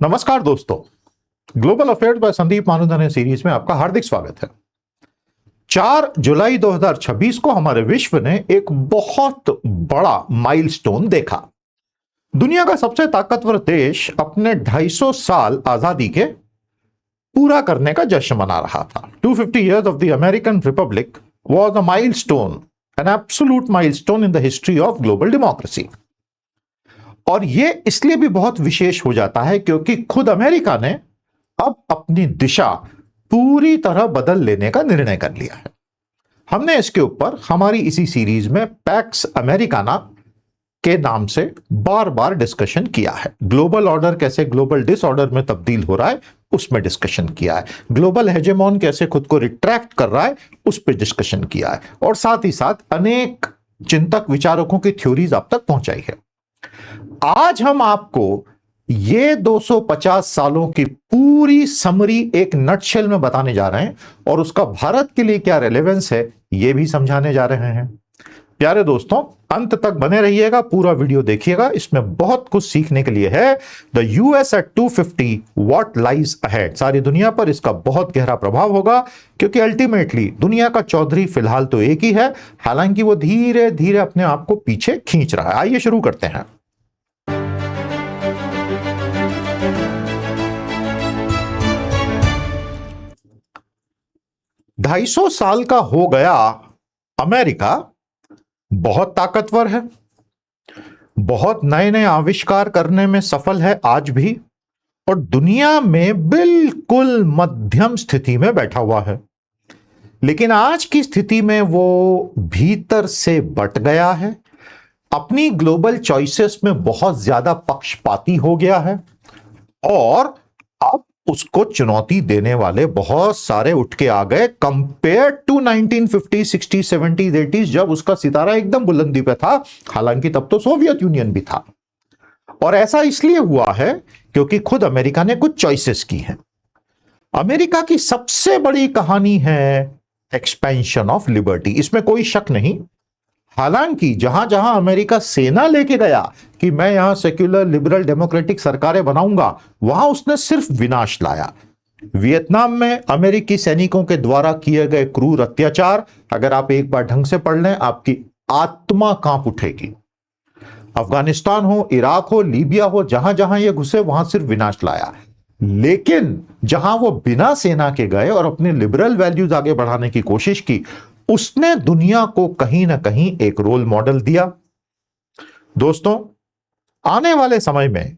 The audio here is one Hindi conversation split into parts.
नमस्कार दोस्तों, global affairs by Sandeep Manudhane series में आपका हार्दिक स्वागत है। 4 जुलाई 2026 को हमारे विश्व ने एक बहुत बड़ा माइलस्टोन देखा। दुनिया का सबसे ताकतवर देश अपने 250 साल आजादी के पूरा करने का जश्न मना रहा था। 250 years of the American Republic was a milestone, an absolute milestone in the history of global democracy। और ये इसलिए भी बहुत विशेष हो जाता है क्योंकि खुद अमेरिका ने अब अपनी दिशा पूरी तरह बदल लेने का निर्णय कर लिया है। हमने इसके ऊपर हमारी इसी सीरीज में पैक्स अमेरिकाना के नाम से बार बार डिस्कशन किया है। ग्लोबल ऑर्डर कैसे ग्लोबल डिसऑर्डर में तब्दील हो रहा है उसमें डिस्कशन किया है। ग्लोबल हेजेमोन कैसे खुद को रिट्रैक्ट कर रहा है उस पर डिस्कशन किया है, और साथ ही साथ अनेक चिंतक विचारकों की थ्योरीज आप तक पहुंचाई है। आज हम आपको ये 250 सालों की पूरी समरी एक नटशेल में बताने जा रहे हैं, और उसका भारत के लिए क्या रेलेवेंस है ये भी समझाने जा रहे हैं। प्यारे दोस्तों, अंत तक बने रहिएगा, पूरा वीडियो देखिएगा, इसमें बहुत कुछ सीखने के लिए है। The US at 250 what lies ahead, सारी दुनिया पर इसका बहुत गहरा प्रभाव होगा, क्योंकि अल्टीमेटली दुनिया का चौधरी फिलहाल तो एक ही है, हालांकि वो धीरे धीरे अपने आप को पीछे खींच रहा है। आइए शुरू करते हैं। ढाई सौ साल का हो गया अमेरिका बहुत ताकतवर है, बहुत नए नए आविष्कार करने में सफल है आज भी, और दुनिया में बिल्कुल मध्यम स्थिति में बैठा हुआ है। लेकिन आज की स्थिति में वो भीतर से बट गया है, अपनी ग्लोबल चॉइसेस में बहुत ज्यादा पक्षपाती हो गया है, और अब उसको चुनौती देने वाले बहुत सारे उठ के आ गए कंपेयर टू 1950, 60, 70, 80 जब उसका सितारा एकदम बुलंदी पे था। हालांकि तब तो सोवियत यूनियन भी था, और ऐसा इसलिए हुआ है क्योंकि खुद अमेरिका ने कुछ चॉइसेस की हैं। अमेरिका की सबसे बड़ी कहानी है एक्सपेंशन ऑफ लिबर्टी, इसमें कोई शक नहीं। हालांकि जहां जहां अमेरिका सेना लेके गया कि मैं यहां सेक्युलर लिबरल डेमोक्रेटिक सरकारें बनाऊंगा, वहां उसने सिर्फ विनाश लाया। वियतनाम में अमेरिकी सैनिकों के द्वारा किए गए क्रूर अत्याचार अगर आप एक बार ढंग से पढ़ लें, आपकी आत्मा कांप उठेगी। अफगानिस्तान हो, इराक हो, लीबिया हो, जहां जहां ये घुसे वहां सिर्फ विनाश लाया। लेकिन जहां वो बिना सेना के गए और अपने लिबरल वैल्यूज आगे बढ़ाने की कोशिश की, उसने दुनिया को कहीं ना कहीं एक रोल मॉडल दिया। दोस्तों, आने वाले समय में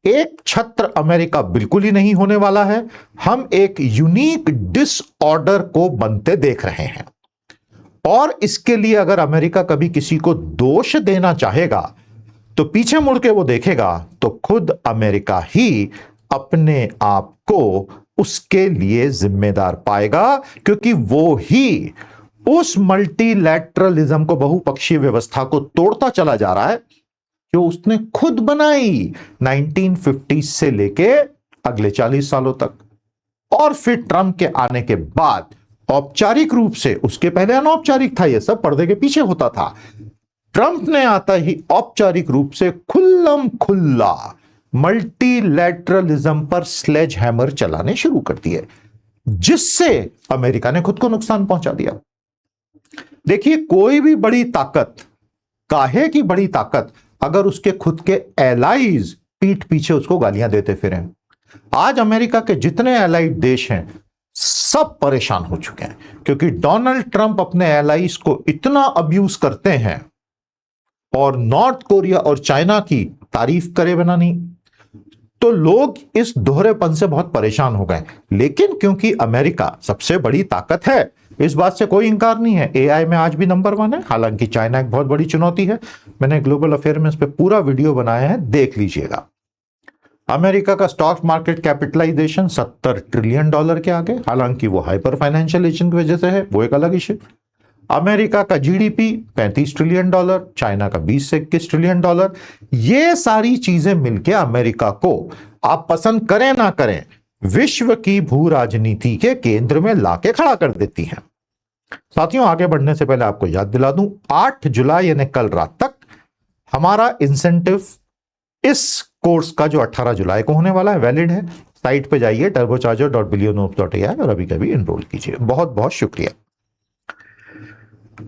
एक छत्र अमेरिका बिल्कुल ही नहीं होने वाला है। हम एक यूनिक डिसऑर्डर को बनते देख रहे हैं, और इसके लिए अगर अमेरिका कभी किसी को दोष देना चाहेगा तो पीछे मुड़ के वो देखेगा तो खुद अमेरिका ही अपने आप को उसके लिए जिम्मेदार पाएगा, क्योंकि वो ही उस मल्टीलैटरलिज्म को, बहुपक्षीय व्यवस्था को तोड़ता चला जा रहा है जो उसने खुद बनाई 1950 से लेके अगले 40 सालों तक। और फिर ट्रंप के आने के बाद औपचारिक रूप से, उसके पहले अनौपचारिक था, यह सब पर्दे के पीछे होता था। ट्रंप ने आता ही औपचारिक रूप से खुल्लम खुल्ला मल्टीलैटरलिज्म पर स्लेज हैमर चलाने शुरू कर दिए, जिससे अमेरिका ने खुद को नुकसान पहुंचा दिया। देखिए, कोई भी बड़ी ताकत, काहे की बड़ी ताकत, अगर उसके खुद के एलाइज पीठ पीछे उसको गालियां देते फिरे। आज अमेरिका के जितने एलाइड देश हैं सब परेशान हो चुके हैं, क्योंकि डोनाल्ड ट्रंप अपने एलाइज को इतना अब्यूज करते हैं, और नॉर्थ कोरिया और चाइना की तारीफ करे बिना नहीं, तो लोग इस दोहरेपन से बहुत परेशान हो गए। लेकिन क्योंकि अमेरिका सबसे बड़ी ताकत है, इस बात से कोई इंकार नहीं है, एआई में आज भी नंबर 1 है। हालांकि चाइना एक बहुत बड़ी चुनौती है, मैंने ग्लोबल अफेयर में इस पे पूरा वीडियो बनाया है, देख लीजिएगा। अमेरिका का स्टॉक मार्केट कैपिटलाइजेशन $70 ट्रिलियन के आगे, हालांकि वो हाइपर फाइनेंशियल एजेंट की वजह से है, वो एक अलग इश्यू। अमेरिका का जीडीपी $35 ट्रिलियन, चाइना का 20 से 21 ट्रिलियन डॉलर। ये सारी चीजें मिलकर अमेरिका को, आप पसंद करें ना करें, विश्व की भू राजनीति के केंद्र में लाके खड़ा कर देती हैं। साथियों, आगे बढ़ने से पहले आपको याद दिला दूं, 8 जुलाई यानी कल रात तक हमारा इंसेंटिव इस कोर्स का जो 18 जुलाई को होने वाला है, वैलिड है। साइट पे जाइए turbocharger.billionaires.ai और अभी कभी इनरोल कीजिए। बहुत बहुत शुक्रिया।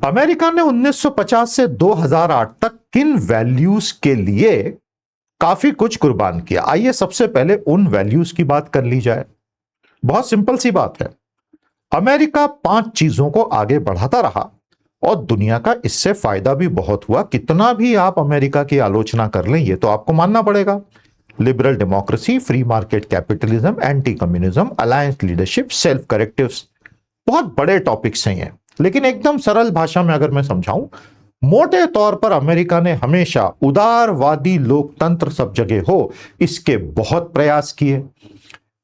अमेरिका ने 1950 से 2008 तक किन वैल्यूज के लिए काफी कुछ कुर्बान किया? आइए सबसे पहले उन वैल्यूज की बात कर ली जाए। बहुत सिंपल सी बात है, अमेरिका 5 चीजों को आगे बढ़ाता रहा और दुनिया का इससे फायदा भी बहुत हुआ। कितना भी आप अमेरिका की आलोचना कर लें, ये तो आपको मानना पड़ेगा। Liberal democracy, free market capitalism, anti communism, alliance leadership, self correctives, बहुत बड़े टॉपिक्स हैं ये। लेकिन एकदम सरल भाषा में अगर मैं समझाऊं, मोटे तौर पर अमेरिका ने हमेशा उदारवादी लोकतंत्र सब जगह हो, इसके बहुत प्रयास किए।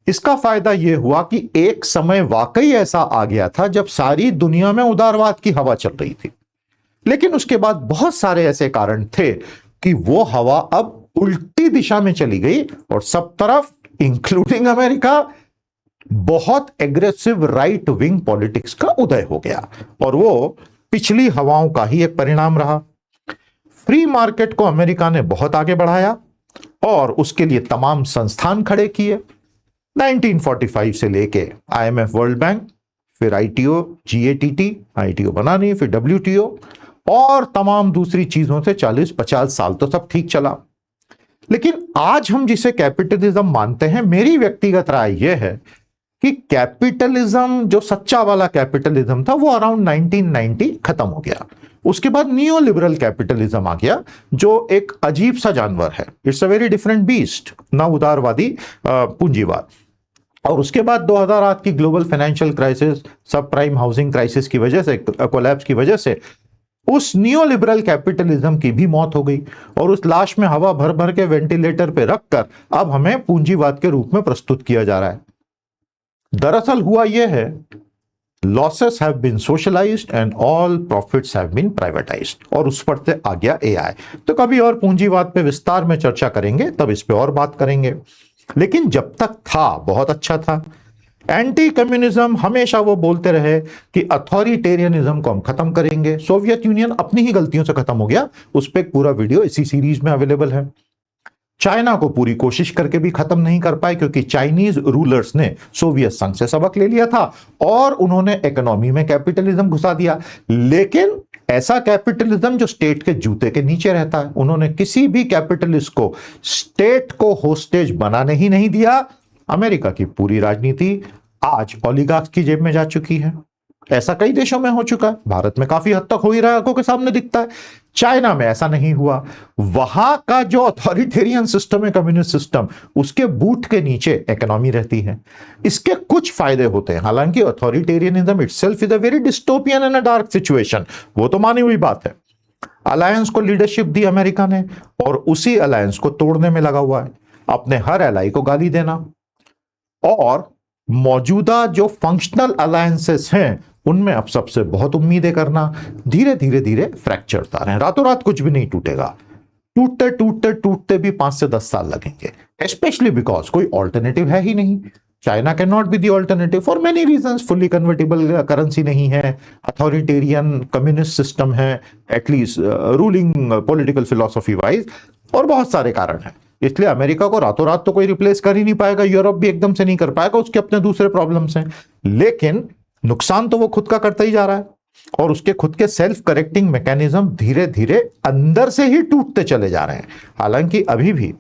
इसका फायदा यह हुआ कि एक समय वाकई ऐसा आ गया था जब सारी दुनिया में उदारवाद की हवा चल रही थी, लेकिन उसके बाद बहुत सारे ऐसे कारण थे कि वो हवा अब उल्टी दिशा में चली गई और सब तरफ, इंक्लूडिंग अमेरिका, बहुत एग्रेसिव राइट विंग पॉलिटिक्स का उदय हो गया। और वो पिछली हवाओं का ही एक परिणाम रहा। फ्री मार्केट को अमेरिका ने बहुत आगे बढ़ाया और उसके लिए तमाम संस्थान खड़े किए। 1945 से लेके IMF, वर्ल्ड बैंक, फिर ITO, GATT, ITO बना नहीं, फिर WTO और तमाम दूसरी चीजों से 40-50 साल तो सब ठीक चला। लेकिन आज हम जिसे कैपिटलिज्म मानते हैं, मेरी व्यक्तिगत राय यह है कि कैपिटलिज्म, जो सच्चा वाला कैपिटलिज्म था, वो अराउंड 1990 खत्म हो गया। उसके बाद नियो लिबरल कैपिटलिज्म आ गया, जो एक अजीब सा जानवर है। It's a very different beast, ना उदारवादी पूंजीवाद। और उसके बाद 2008 की ग्लोबल फाइनेंशियल क्राइसिस, सब प्राइम हाउसिंग क्राइसिस की वजह से, कोलैप्स की वजह से उस नियो लिबरल कैपिटलिज्म की भी मौत हो गई और उस लाश में हवा भर भर के वेंटिलेटर पे रखकर अब हमें पूंजीवाद के रूप में प्रस्तुत किया जा रहा है। दरअसल हुआ यह है, losses have been socialised and all profits have been privatised, और उस पर से आ गया AI। तो कभी और पूंजीवाद पे विस्तार में चर्चा करेंगे, तब इस पे और बात करेंगे। लेकिन जब तक था बहुत अच्छा था। एंटी कम्युनिज्म, हमेशा वो बोलते रहे कि अथॉरिटेरियनिज्म को हम खत्म करेंगे। सोवियत यूनियन अपनी ही गलतियों से खत्म हो गया, उस पर एक पूरा वीडियो इसी सीरीज में अवेलेबल है। चाइना को पूरी कोशिश करके भी खत्म नहीं कर पाए, क्योंकि चाइनीज रूलर्स ने सोवियत संघ से सबक ले लिया था और उन्होंने इकोनॉमी में कैपिटलिज्म घुसा दिया। लेकिन ऐसा कैपिटलिज्म जो स्टेट के जूते के नीचे रहता है। उन्होंने किसी भी कैपिटलिस्ट को स्टेट को होस्टेज बनाने ही नहीं दिया। अमेरिका की पूरी राजनीति आज ओलिगार्क्स की जेब में जा चुकी है। ऐसा कई देशों में हो चुका है, भारत में काफी हद तक हो ही रहा है, आंखों के सामने दिखता है। चाइना में ऐसा नहीं हुआ। वहां का जो अथॉरिटेरियन सिस्टम है, कम्युनिस्ट सिस्टम, उसके बूट के नीचे इकोनॉमी रहती है। इसके कुछ फायदे होते हैं, हालांकि authoritarianism itself is a very dystopian and a dark situation, वो तो मानी हुई बात है। अलायंस को लीडरशिप दी अमेरिका ने और उसी अलायंस को तोड़ने में लगा हुआ है, अपने हर एलाई को गाली देना। और मौजूदा जो फंक्शनल अलायंसेस हैं, उनमें अब सबसे बहुत उम्मीदें करना। धीरे धीरे फ्रैक्चर आ रहे हैं, रातों रात कुछ भी नहीं टूटेगा। टूटते टूटते टूटते भी 5 से 10 साल लगेंगे, स्पेशली बिकॉज कोई ऑल्टरनेटिव है ही नहीं। China can not be the alternative for many reasons. Fully convertible currency नहीं है, अथॉरिटेरियन कम्युनिस्ट सिस्टम है, at least ruling political philosophy wise, और बहुत सारे कारण हैं। इसलिए अमेरिका को रातों रात तो कोई रिप्लेस कर ही नहीं पाएगा, यूरोप भी एकदम से नहीं कर पाएगा, उसके अपने दूसरे प्रॉब्लम्स हैं। लेकिन नुकसान तो वो खुद का करता ही जा रहा है और उसके खुद के सेल्फ करेक्टिंग मैकेनिज्म धीरे धीरे अंदर से ही टूटते चले जा रहे हैं। हालांकि अभी भी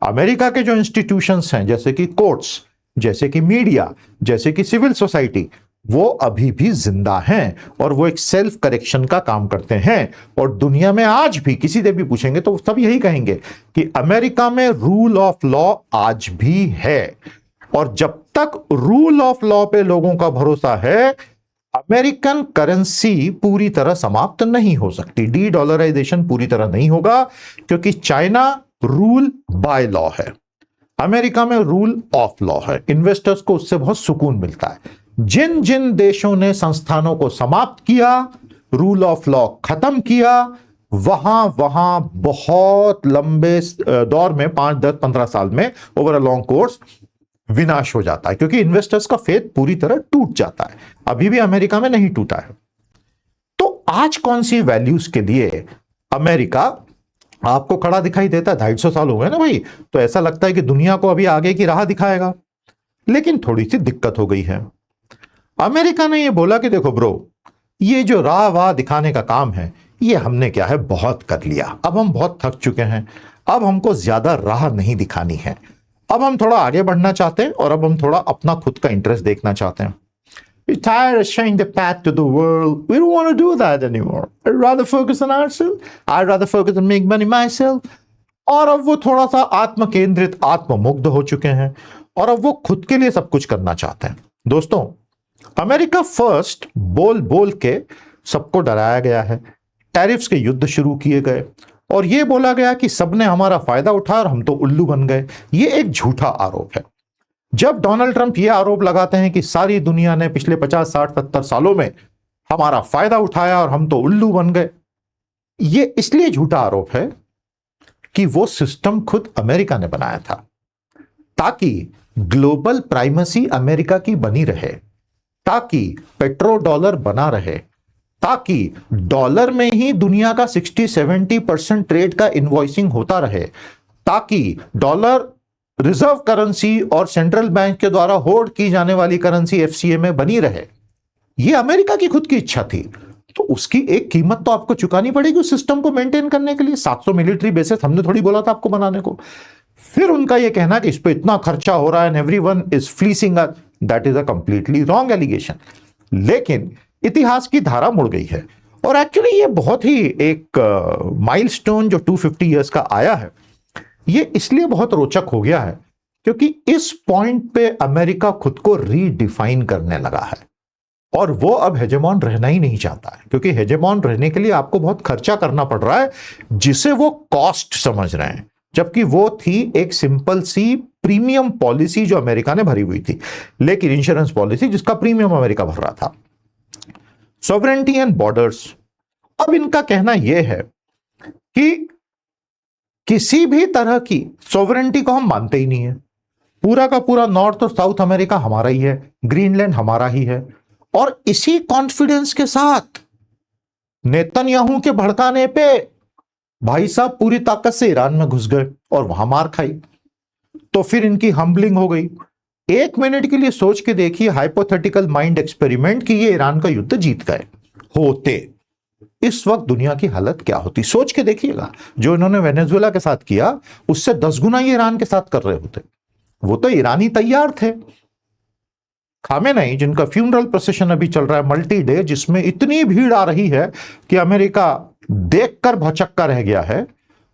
अमेरिका के जो इंस्टीट्यूशंस हैं, जैसे कि कोर्ट्स, जैसे कि मीडिया, जैसे कि सिविल सोसाइटी, वो अभी भी जिंदा हैं और वो एक सेल्फ करेक्शन का काम करते हैं। और दुनिया में आज भी किसी से भी पूछेंगे तो सब यही कहेंगे कि अमेरिका में रूल ऑफ लॉ आज भी है। और जब तक रूल ऑफ लॉ पे लोगों का भरोसा है, अमेरिकन करेंसी पूरी तरह समाप्त नहीं हो सकती। डी डॉलराइजेशन पूरी तरह नहीं होगा, क्योंकि चाइना रूल बाय लॉ है, अमेरिका में रूल ऑफ लॉ है। इन्वेस्टर्स को उससे बहुत सुकून मिलता है। जिन जिन देशों ने संस्थानों को समाप्त किया, रूल ऑफ लॉ खत्म किया, वहां वहां बहुत लंबे दौर में 5, 10, 15 साल में, ओवर अ लॉन्ग कोर्स, विनाश हो जाता है, क्योंकि इन्वेस्टर्स का फेथ पूरी तरह टूट जाता है। अभी भी अमेरिका में नहीं टूटा है। तो आज कौन सी वैल्यूज के लिए अमेरिका आपको खड़ा दिखाई देता है, 250 साल हो गए ना भाई, तो ऐसा लगता है कि दुनिया को अभी आगे की राह दिखाएगा। लेकिन थोड़ी सी दिक्कत हो गई है। अमेरिका ने ये बोला कि देखो ब्रो, ये जो राह वाह दिखाने का काम है, ये हमने क्या है बहुत कर लिया, अब हम बहुत थक चुके हैं, अब हमको ज्यादा राह नहीं दिखानी है, अब हम थोड़ा आगे बढ़ना चाहते हैं और अब हम थोड़ा अपना खुद का इंटरेस्ट देखना चाहते हैं। We're tired of showing the path to the world. We don't want to do that anymore. I'd rather focus on ourselves. I'd rather focus on making money myself. और अब वो थोड़ा सा आत्म केंद्रित, आत्ममुग्ध हो चुके हैं और अब वो खुद के लिए सब कुछ करना चाहते हैं। दोस्तों, अमेरिका फर्स्ट बोल बोल के सबको डराया गया है, टैरिफ्स के युद्ध शुरू किए गए और ये बोला गया कि सबने हमारा फायदा उठाया और हम तो उल्लू बन गए। ये एक झूठा आरोप है। जब डोनाल्ड ट्रंप ये आरोप लगाते हैं कि सारी दुनिया ने पिछले 50, 60, 70 सालों में हमारा फायदा उठाया और हम तो उल्लू बन गए, ये इसलिए झूठा आरोप है कि वो सिस्टम खुद अमेरिका ने बनाया था ताकि ग्लोबल प्राइमेसी अमेरिका की बनी रहे, ताकि पेट्रो डॉलर बना रहे, ताकि डॉलर में ही दुनिया का 60-70% ट्रेड का इनवॉइसिंग होता रहे, ताकि डॉलर रिजर्व करेंसी और सेंट्रल बैंक के द्वारा होल्ड की जाने वाली करेंसी एफसीए में बनी रहे। यह अमेरिका की खुद की इच्छा थी, तो उसकी एक कीमत तो आपको चुकानी पड़ेगी उस सिस्टम को मेंटेन करने के लिए। 700 मिलिट्री बेसेस हमने थोड़ी बोला था आपको बनाने को। फिर उनका यह कहना कि इस पे इतना खर्चा हो रहा है and everyone is fleecing us, that is a completely wrong allegation. लेकिन इतिहास की धारा मुड़ गई है और एक्चुअली ये बहुत ही एक माइलस्टोन जो 250 ईयर्स का आया है, ये इसलिए बहुत रोचक हो गया है क्योंकि इस पॉइंट पे अमेरिका खुद को रीडिफाइन करने लगा है और वो अब हेजेमॉन रहना ही नहीं चाहता है, क्योंकि हेजेमॉन रहने के लिए आपको बहुत खर्चा करना पड़ रहा है जिसे वो कॉस्ट समझ रहे हैं, जबकि वो थी एक सिंपल सी प्रीमियम पॉलिसी जो अमेरिका ने भरी हुई थी, लेकिन इंश्योरेंस पॉलिसी जिसका प्रीमियम अमेरिका भर रहा था। सॉवरेंटी एंड बॉर्डर्स, अब इनका कहना यह है कि किसी भी तरह की सॉवरेंटी को हम मानते ही नहीं है। पूरा का पूरा नॉर्थ और साउथ अमेरिका हमारा ही है, ग्रीनलैंड हमारा ही है। और इसी कॉन्फिडेंस के साथ नेतन्याहू के भड़काने पे भाई साहब पूरी ताकत से ईरान में घुस गए और वहां मार खाई। तो फिर इनकी हम्बलिंग हो गई। एक मिनट के लिए सोच के देखिए, हाइपोथेटिकल माइंड एक्सपेरिमेंट कि ये ईरान का युद्ध जीत गए होते, इस वक्त दुनिया की हालत क्या होती। सोच के देखिएगा, जो इन्होंने वेनेजुएला के साथ किया उससे 10 गुना ये ईरान के साथ कर रहे होते। वो तो ईरानी तैयार थे। खामेनेई, जिनका फ्यूनरल प्रोसेशन अभी चल रहा है मल्टी डे, जिसमें इतनी भीड़ आ रही है कि अमेरिका देखकर भौचक्का रह गया है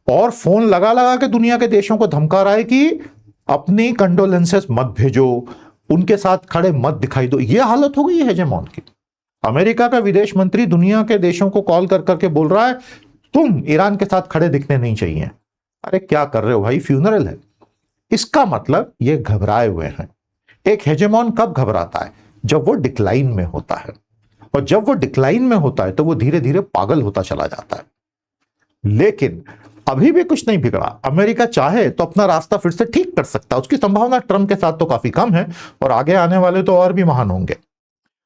और फोन लगा लगा के दुनिया के देशों को धमका रहा है कि अपनी कंडोलेंसेस मत भेजो, उनके साथ खड़े मत दिखाई दो। यह हालत हो गई है हेजेमॉन की। अमेरिका का विदेश मंत्री दुनिया के देशों को कॉल कर करके बोल रहा है तुम ईरान के साथ खड़े दिखने नहीं चाहिए। अरे क्या कर रहे हो भाई, फ्यूनरल है। इसका मतलब ये घबराए हुए हैं। एक हेजेमॉन कब घबराता है? जब वो डिक्लाइन में होता है, और जब वो डिक्लाइन में होता है तो वो धीरे धीरे पागल होता चला जाता है। लेकिन अभी भी कुछ नहीं बिगड़ा। अमेरिका चाहे तो अपना रास्ता फिर से ठीक कर सकता है। उसकी संभावना ट्रंप के साथ तो काफी कम है और आगे आने वाले तो और भी महान होंगे।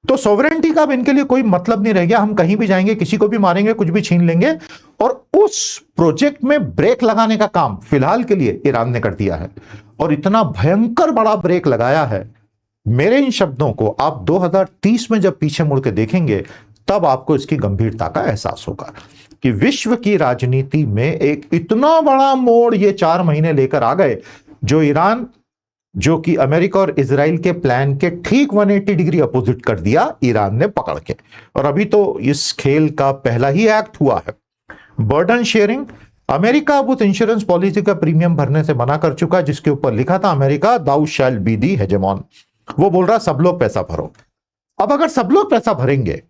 तो सॉवरेंटी का अब इनके लिए कोई मतलब नहीं रह गया। हम कहीं भी जाएंगे, किसी को भी मारेंगे, कुछ भी छीन लेंगे। और उस प्रोजेक्ट में ब्रेक लगाने का काम फिलहाल के लिए ईरान ने कर दिया है और इतना भयंकर बड़ा ब्रेक लगाया है। मेरे इन शब्दों को आप 2030 में जब पीछे मुड़ के देखेंगे तब आपको इसकी गंभीरता का एहसास होगा कि विश्व की राजनीति में एक इतना बड़ा मोड़ ये 4 महीने लेकर आ गए, जो ईरान, जो कि अमेरिका और इजराइल के प्लान के ठीक 180 डिग्री अपोजिट कर दिया ईरान ने पकड़ के। और अभी तो इस खेल का पहला ही एक्ट हुआ है। बर्डन शेयरिंग, अमेरिका अब उस इंश्योरेंस पॉलिसी का प्रीमियम भरने से मना कर चुका है जिसके ऊपर लिखा था America thou shall be the हेजेमॉन। वो बोल रहा सब लोग पैसा भरो। अब अगर सब लोग पैसा भरेंगे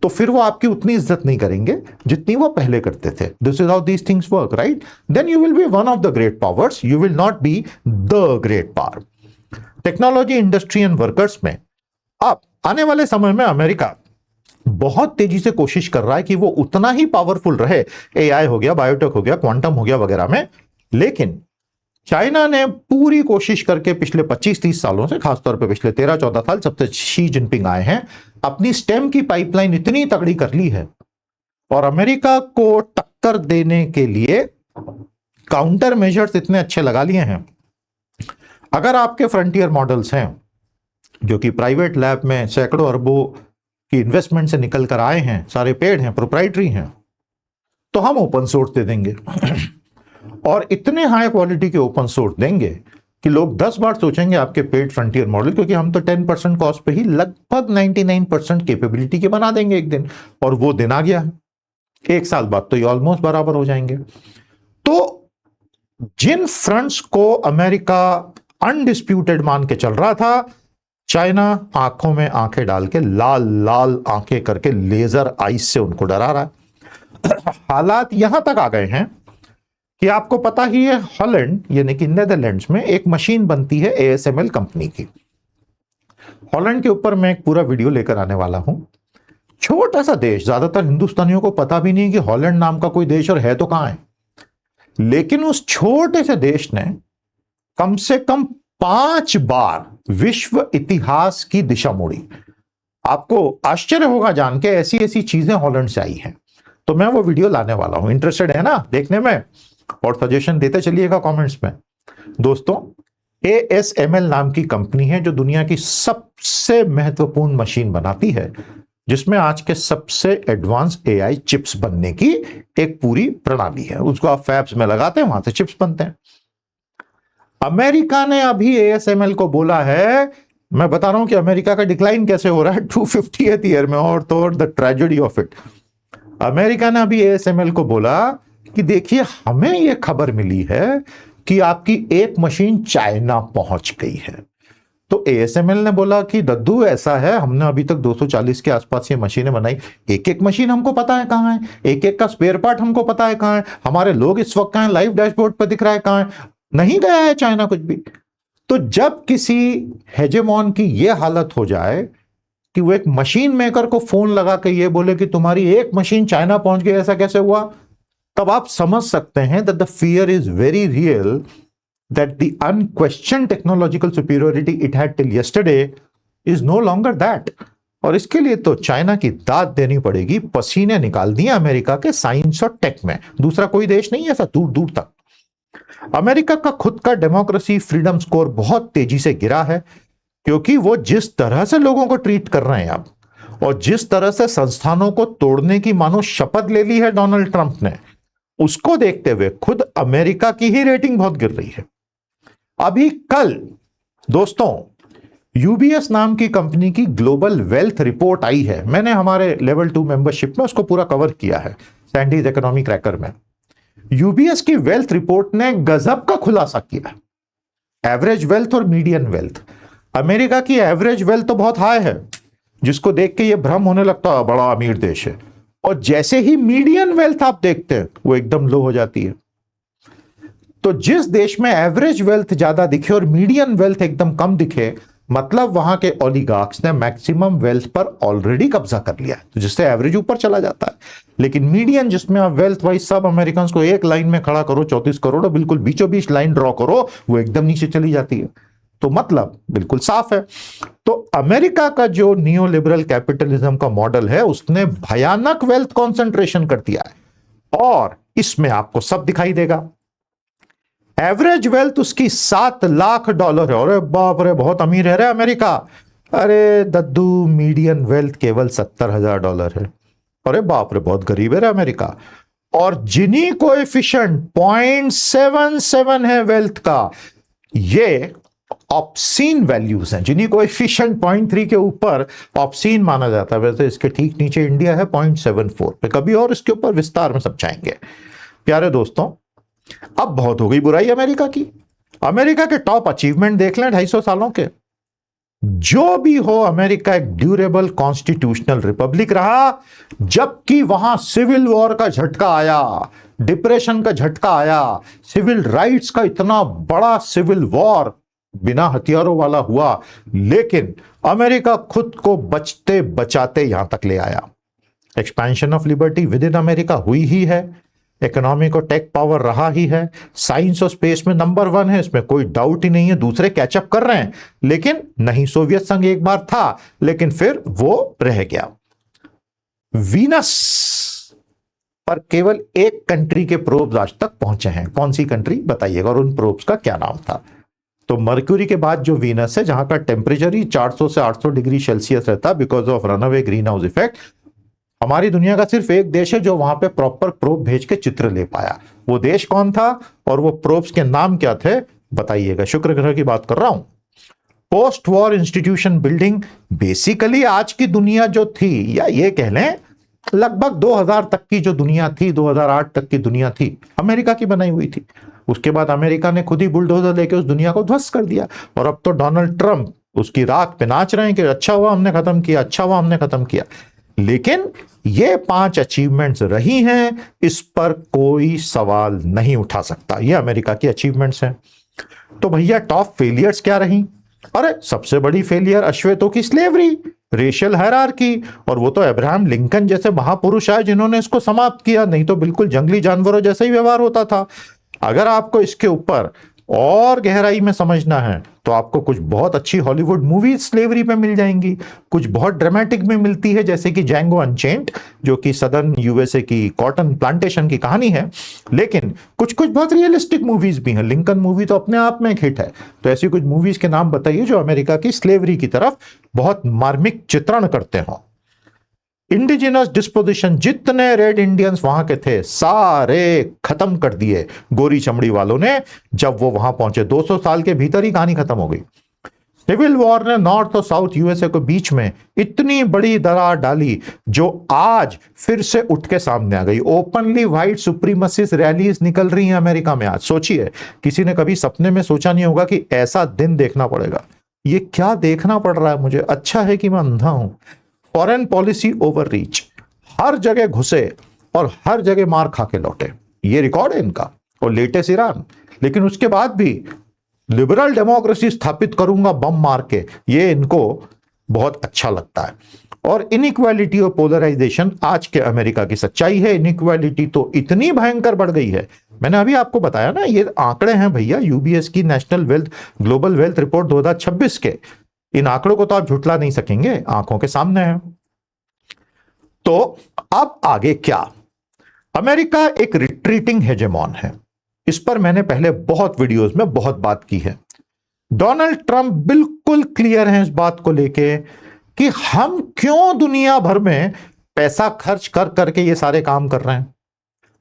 तो फिर वो आपकी उतनी इज्जत नहीं करेंगे जितनी वो पहले करते थे। This is how these things work, right? Then you will be one of the great powers, you will not be the great power. Technology, industry and workers में अब आने वाले समय में अमेरिका बहुत तेजी से कोशिश कर रहा है कि वो उतना ही पावरफुल रहे। एआई हो गया, बायोटेक हो गया, क्वांटम हो गया वगैरह में। लेकिन चाइना ने पूरी कोशिश करके पिछले 25-30 सालों से, खासतौर पे पिछले 13-14 साल जब से शी जिनपिंग आए हैं, अपनी स्टेम की पाइपलाइन इतनी तगड़ी कर ली है और अमेरिका को टक्कर देने के लिए काउंटर मेजर्स इतने अच्छे लगा लिए हैं, अगर आपके फ्रंटियर मॉडल्स हैं जो कि प्राइवेट लैब में सैकड़ों अरबों की इन्वेस्टमेंट से निकल कर आए हैं, सारे पेड हैं, प्रोप्राइटरी हैं, तो हम ओपन सोर्स दे देंगे और इतने हाई क्वालिटी के ओपन सोर्स देंगे कि लोग 10 बार सोचेंगे आपके पेड फ्रंटियर मॉडल, क्योंकि हम तो 10% कॉस्ट पे ही लगभग 99% कैपेबिलिटी के बना देंगे एक दिन, और वो दिन आ गया है। 1 साल बाद तो ये ऑलमोस्ट बराबर हो जाएंगे। तो जिन फ्रंट्स को अमेरिका अनडिस्प्यूटेड मान के चल रहा था, चाइना आंखों में आंखें डाल के लाल लाल आंखें करके लेजर आइस से उनको डरा रहा है। हालात यहां तक आ गए हैं कि आपको पता ही है, हॉलैंड यानी कि नेदरलैंड्स में एक मशीन बनती है ASML कंपनी की। हॉलैंड के ऊपर मैं एक पूरा वीडियो लेकर आने वाला हूं। छोटा सा देश, ज्यादातर हिंदुस्तानियों को पता भी नहीं कि हॉलैंड नाम का कोई देश और है तो कहां है, लेकिन उस छोटे से देश ने कम से कम 5 बार विश्व इतिहास की दिशा मोड़ी। आपको आश्चर्य होगा जान के ऐसी ऐसी चीजें हॉलैंड से आई हैं। तो मैं वो वीडियो लाने वाला हूं, इंटरेस्टेड है ना देखने में, और सजेशन देते चलिएगा कमेंट्स में। दोस्तों, ASML नाम की कंपनी है जो दुनिया की सबसे महत्वपूर्ण मशीन बनाती है, जिसमें आज के सबसे एडवांस AI चिप्स बनने की एक पूरी प्रणाली है। उसको आप फैब्स में लगाते हैं, वहां से चिप्स बनते हैं। अमेरिका ने अभी ASML को बोला है, मैं बता रहा हूं कि अमेरिका का डिक्लाइन कैसे हो रहा है 250th ईयर में, और तो और the tragedy of it. America ने अभी ASML को बोला कि देखिए, हमें यह खबर मिली है कि आपकी एक मशीन चाइना पहुंच गई है। तो ASML ने बोला कि दद्दू ऐसा है, हमने अभी तक 240 के आसपास ये मशीनें बनाई, एक एक मशीन हमको पता है कहां है, एक एक का स्पेयर पार्ट हमको पता है कहां है, हमारे लोग इस वक्त कहां है, लाइव डैशबोर्ड पर दिख रहा है कहां है, नहीं गया है चाइना कुछ भी। तो जब किसी हेजेमॉन की यह हालत हो जाए कि वो एक मशीन मेकर को फोन लगा के ये बोले कि तुम्हारी एक मशीन चाइना पहुंच गई, ऐसा कैसे हुआ, तब आप समझ सकते हैं that the fear is very real, that the unquestioned technological superiority it had till yesterday is no longer that। और इसके लिए तो चाइना की दाद देनी पड़ेगी, पसीने निकाल दिए अमेरिका के साइंस और टेक में। दूसरा कोई देश नहीं है ऐसा दूर दूर तक। अमेरिका का खुद का डेमोक्रेसी फ्रीडम स्कोर बहुत तेजी से गिरा है, क्योंकि वो जिस तरह से लोगों को ट्रीट कर रहे हैं अब, और जिस तरह से संस्थानों को तोड़ने की मानो शपथ ले ली है डोनाल्ड ट्रंप ने, उसको देखते हुए खुद अमेरिका की ही रेटिंग बहुत गिर रही है। अभी कल दोस्तों, UBS नाम की कंपनी की ग्लोबल वेल्थ रिपोर्ट आई है। मैंने हमारे लेवल 2 मेंबरशिप में उसको पूरा कवर किया है, सैंडीज इकोनॉमी क्रैकर में। UBS की वेल्थ रिपोर्ट ने गजब का खुलासा किया। एवरेज वेल्थ और मीडियन वेल्थ, अमेरिका की एवरेज वेल्थ तो बहुत हाई है, जिसको देख के ये भ्रम होने लगता है बड़ा अमीर देश है, और जैसे ही मीडियन वेल्थ आप देखते हैं वो एकदम लो हो जाती है। तो जिस देश में एवरेज वेल्थ ज्यादा दिखे और मीडियन वेल्थ एकदम कम दिखे, मतलब वहां के ओलिगार्क्स ने मैक्सिमम वेल्थ पर ऑलरेडी कब्जा कर लिया है, तो जिससे एवरेज ऊपर चला जाता है। लेकिन मीडियन, जिसमें आप वेल्थ वाइज सब अमेरिकन को एक लाइन में खड़ा करो, 34 करोड़, और बिल्कुल बीचों बीच लाइन ड्रॉ करो, वो एकदम नीचे चली जाती है। तो मतलब बिल्कुल साफ है। तो अमेरिका का जो नियो लिबरल कैपिटलिज्म का मॉडल है, उसने भयानक वेल्थ कॉन्सेंट्रेशन कर दिया है, और इसमें आपको सब दिखाई देगा। एवरेज वेल्थ उसकी $7 लाख है। अरे बाप रे, बहुत अमीर है रे अमेरिका। अरे दद्दू, मीडियन वेल्थ केवल $70,000 है। अरे बाप रे, बहुत गरीब है रे अमेरिका। और जिनी कोएफिशिएंट 0.77 है वेल्थ का, ये ऑब्सीन वैल्यूज हैं। जिनी कोएफिशिएंट 0.3 के ऊपर ऑब्सीन माना जाता है। वैसे इसके ठीक नीचे इंडिया है 0.74 पे, कभी और इसके ऊपर विस्तार में समझाएंगे। प्यारे दोस्तों, अब बहुत हो गई बुराई अमेरिका की। अमेरिका के टॉप अचीवमेंट देख लें 250 सालों के। जो भी हो, अमेरिका एक ड्यूरेबल कॉन्स्टिट्यूशनल रिपब्लिक रहा, जबकि वहां सिविल वॉर का झटका आया, डिप्रेशन का झटका आया, सिविल राइट्स का इतना बड़ा सिविल वॉर बिना हथियारों वाला हुआ, लेकिन अमेरिका खुद को बचते बचाते यहां तक ले आया। Expansion of liberty with in America हुई ही है, इकोनॉमिक और टेक पावर रहा ही है, साइंस और स्पेस में नंबर 1 है, इसमें कोई डाउट ही नहीं है। दूसरे कैचअप कर रहे हैं, लेकिन नहीं, सोवियत संघ एक बार था, लेकिन फिर वो रह गया। वीनस पर केवल एक कंट्री के प्रोब्स आज तक पहुंचे हैं। कौन सी कंट्री बताइएगा, और उन प्रोब्स का क्या नाम था? तो मर्क्यूरी के बाद जो वीनस है, जहां का टेम्परेचर ही 400 से 800 डिग्री सेल्सियस रहता है because of runaway green house effect, हमारी दुनिया का सिर्फ एक देश है जो वहां पे प्रॉपर प्रोब भेज के चित्र ले पाया। वो देश कौन था और वो प्रोब्स के नाम क्या थे बताइएगा। शुक्र ग्रह की बात कर रहा हूं। Post war institution building basically आज की दुनिया जो थी, या ये कह लें लगभग 2000 तक की जो दुनिया थी, 2008 तक की दुनिया थी, अमेरिका की बनाई हुई थी। उसके बाद अमेरिका ने खुद ही बुलडोजर लेके उस दुनिया को ध्वस्त कर दिया, और अब तो डोनाल्ड ट्रंप उसकी राख पे नाच रहे हैं कि अच्छा हुआ हमने खत्म किया, अच्छा हुआ हमने खत्म किया। लेकिन ये 5 अचीवमेंट्स रही हैं, इस पर कोई सवाल नहीं उठा सकता, ये अमेरिका की अचीवमेंट्स हैं। तो भैया टॉप फेलियर्स क्या रही? अरे सबसे बड़ी फेलियर अश्वेतों की स्लेवरी, रेशियल हायरार्की, और वो तो अब्राहम लिंकन जैसे महापुरुष आए जिन्होंने इसको समाप्त किया, नहीं तो बिल्कुल जंगली जानवरों जैसा ही व्यवहार होता था। अगर आपको इसके ऊपर और गहराई में समझना है तो आपको कुछ बहुत अच्छी हॉलीवुड मूवीज स्लेवरी पे मिल जाएंगी, कुछ बहुत ड्रामेटिक में मिलती है जैसे कि जैंगो अनचेन्ड, जो कि सदर्न यूएसए की कॉटन प्लांटेशन की कहानी है। लेकिन कुछ कुछ बहुत रियलिस्टिक मूवीज भी हैं। लिंकन मूवी तो अपने आप में एक हिट है। तो ऐसी कुछ मूवीज के नाम बताइए जो अमेरिका की स्लेवरी की तरफ बहुत मार्मिक चित्रण करते हो। इंडिजिनस डिस्पोजिशन, जितने रेड इंडियंस वहां के थे सारे खत्म कर दिए गोरी चमड़ी वालों ने जब वो वहां पहुंचे। 200 साल के भीतर ही कहानी खत्म हो गई। सिविल वॉर ने नॉर्थ और साउथ यूएसए के बीच में इतनी बड़ी दरार डाली जो आज फिर से उठ के सामने आ गई। ओपनली व्हाइट सुप्रीमसिस्ट रैलीज निकल रही हैं अमेरिका में आज। सोचिए, किसी ने कभी सपने में सोचा नहीं होगा कि ऐसा दिन देखना पड़ेगा। ये क्या देखना पड़ रहा है मुझे? अच्छा है कि मैं अंधा हूं। फॉरेन पॉलिसी ओवररीच, हर जगह घुसे और हर जगह मार खा के लौटे, ये रिकॉर्ड है इनका। और लेटेस्ट ईरान, लेकिन उसके बाद भी लिबरल डेमोक्रेसी स्थापित करूंगा बम मार के, ये इनको बहुत अच्छा लगता है। और इनइक्वालिटी और पोलराइजेशन आज के अमेरिका की सच्चाई है। इनइक्वालिटी तो इतनी भयंकर बढ़ गई है, मैंने अभी आपको बताया ना, ये आंकड़े हैं भैया यूबीएस की national wealth global wealth report 2026 के। इन आंकड़ों को तो आप झुठला नहीं सकेंगे, आंखों के सामने है। तो अब आगे क्या? अमेरिका एक रिट्रीटिंग हेजेमॉन है, इस पर मैंने पहले बहुत वीडियोस में बहुत बात की है। डोनाल्ड ट्रंप बिल्कुल क्लियर है इस बात को लेके कि हम क्यों दुनिया भर में पैसा खर्च कर करके ये सारे काम कर रहे हैं।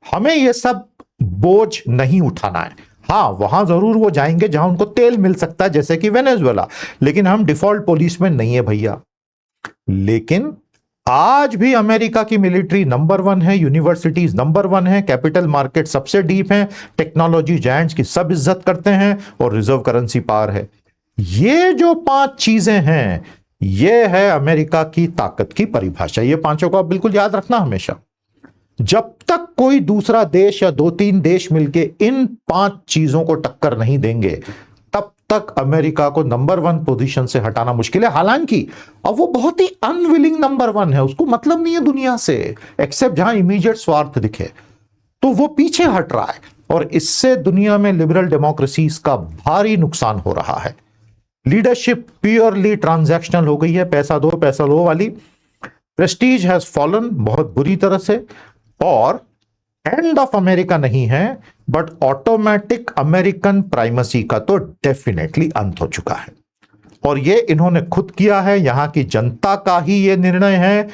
हमें ये सब बोझ नहीं उठाना है। हाँ, वहां जरूर वो जाएंगे जहां उनको तेल मिल सकता है, जैसे कि वेनेजुएला, लेकिन हम डिफॉल्ट पुलिस में नहीं है भैया। लेकिन आज भी अमेरिका की मिलिट्री नंबर 1 है, यूनिवर्सिटीज नंबर 1 है, कैपिटल मार्केट सबसे डीप है, टेक्नोलॉजी जायंट्स की सब इज्जत करते हैं, और रिजर्व करेंसी पावर है। ये जो 5 चीजें हैं, ये है अमेरिका की ताकत की परिभाषा। ये पांचों को आप बिल्कुल याद रखना हमेशा। जब तक कोई दूसरा देश या 2-3 देश मिलके इन 5 चीजों को टक्कर नहीं देंगे, तब तक अमेरिका को नंबर 1 पोजीशन से हटाना मुश्किल है। हालांकि अब वो बहुत ही अनविलिंग नंबर 1 है, उसको मतलब नहीं है दुनिया से, एक्सेप्ट जहां इमीडिएट स्वार्थ दिखे, तो वो पीछे हट रहा है। और इससे दुनिया में लिबरल डेमोक्रेसीज का भारी नुकसान हो रहा है। लीडरशिप प्योरली ट्रांजैक्शनल हो गई है, पैसा दो पैसा लो वाली। प्रेस्टीज हैज फॉलन बहुत बुरी तरह से, और एंड ऑफ अमेरिका नहीं है, बट ऑटोमेटिक अमेरिकन प्राइमेसी का तो डेफिनेटली अंत हो चुका है। और ये इन्होंने खुद किया है, यहां की जनता का ही ये निर्णय है।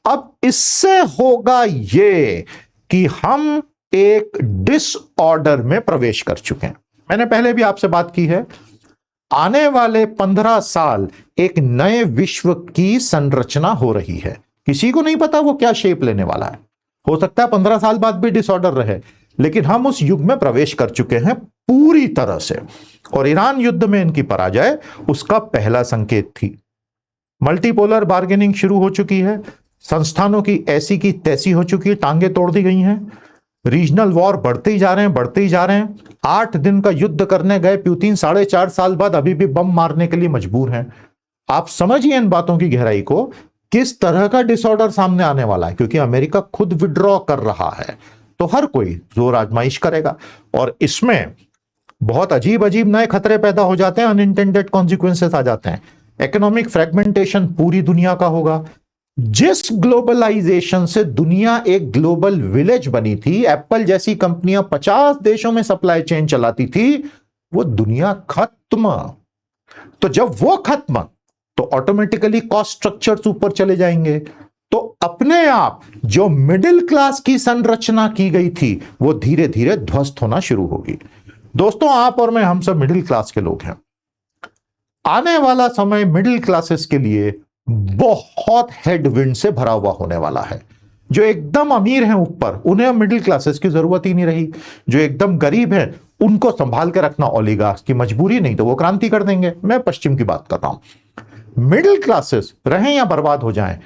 अब इससे होगा ये कि हम एक डिसऑर्डर में प्रवेश कर चुके हैं। मैंने पहले भी आपसे बात की है, आने वाले 15 साल एक नए विश्व की संरचना हो रही है। किसी को नहीं पता वो क्या शेप लेने वाला है। हो सकता है 15 साल बाद भी डिसऑर्डर रहे, लेकिन हम उस युग में प्रवेश कर चुके हैं पूरी तरह से। और ईरान युद्ध में इनकी पराजय उसका पहला संकेत थी। मल्टीपोलर बार्गेनिंग शुरू हो चुकी है, संस्थानों की ऐसी की तैसी हो चुकी है, टांगे तोड़ दी गई हैं, रीजनल वॉर बढ़ते ही जा रहे हैं, बढ़ते ही जा रहे हैं। 8 दिन का युद्ध करने गए पुतिन 4.5 साल बाद अभी भी बम मारने के लिए मजबूर हैं। आप समझिए इन बातों की गहराई को, किस तरह का डिसऑर्डर सामने आने वाला है, क्योंकि अमेरिका खुद विड्रॉ कर रहा है, तो हर कोई जोर आजमाइश करेगा। और इसमें बहुत अजीब अजीब नए खतरे पैदा हो जाते हैं, अनइंटेंडेड कॉन्सिक्वेंसेस आ जाते हैं। इकोनॉमिक फ्रेगमेंटेशन पूरी दुनिया का होगा, जिस ग्लोबलाइजेशन से दुनिया एक ग्लोबल विलेज बनी थी, एप्पल जैसी कंपनियां 50 देशों में सप्लाई चेन चलाती थी, वो दुनिया खत्म। तो जब वो खत्म तो ऑटोमेटिकली कॉस्ट स्ट्रक्चर्स ऊपर चले जाएंगे। तो अपने आप जो मिडिल क्लास की संरचना की गई थी वो धीरे धीरे ध्वस्त होना शुरू होगी। दोस्तों, आप और मैं, हम सब मिडिल क्लास के लोग हैं। आने वाला समय मिडिल क्लासेस के लिए बहुत हेडविंड से भरा हुआ होने वाला है। जो एकदम अमीर हैं ऊपर, उन्हें मिडिल क्लासेस की जरूरत ही नहीं रही। जो एकदम गरीब हैं उनको संभाल के रखना ओलिगार्क्स की मजबूरी, नहीं तो वो क्रांति कर देंगे। मैं पश्चिम की बात कर रहा हूं। मिडिल क्लासेस रहें या बर्बाद हो जाएं,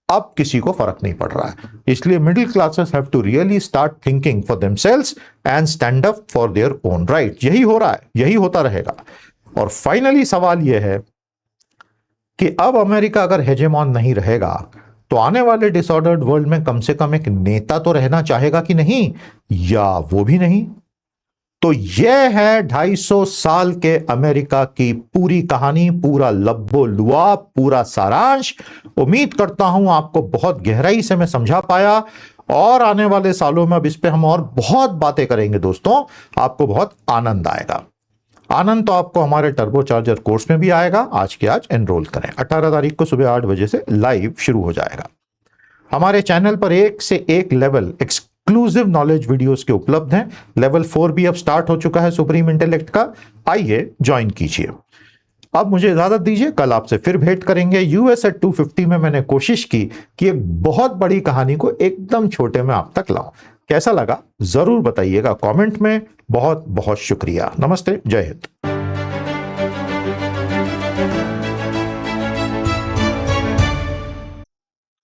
अब किसी को फर्क नहीं पड़ रहा है। इसलिए middle classes have to really start thinking for themselves and stand up for their own right. यही हो रहा है, यही होता रहेगा। और फाइनली सवाल यह है कि अब अमेरिका अगर हेजेमॉन नहीं रहेगा तो आने वाले डिसऑर्डर्ड वर्ल्ड में कम से कम एक नेता तो रहना चाहेगा कि नहीं, या वो भी नहीं। तो यह है 250 साल के अमेरिका की पूरी कहानी, पूरा लब्बो लुआब, पूरा सारांश। उम्मीद करता हूं आपको बहुत गहराई से मैं समझा पाया, और आने वाले सालों में अब इस पे हम और बहुत बातें करेंगे दोस्तों। आपको बहुत आनंद आएगा। आनंद तो आपको हमारे टर्बो चार्जर कोर्स में भी आएगा। आज के आज एनरोल करें। 18 तारीख को सुबह 8 बजे से लाइव शुरू हो जाएगा। हमारे चैनल पर एक से एक लेवल एक्सक्लूसिव नॉलेज वीडियोस के उपलब्ध हैं। लेवल 4 भी अब स्टार्ट हो चुका है सुप्रीम इंटेलेक्ट का। आइए ज्वाइन कीजिए। अब मुझे इजाजत दीजिए, कल आपसे फिर भेंट करेंगे। यूएस एट 250 में मैंने कोशिश की कि एक बहुत बड़ी कहानी को एकदम छोटे में आप तक लाऊं। कैसा लगा जरूर बताइएगा कमेंट में। बहुत बहुत शुक्रिया। नमस्ते, जय हिंद।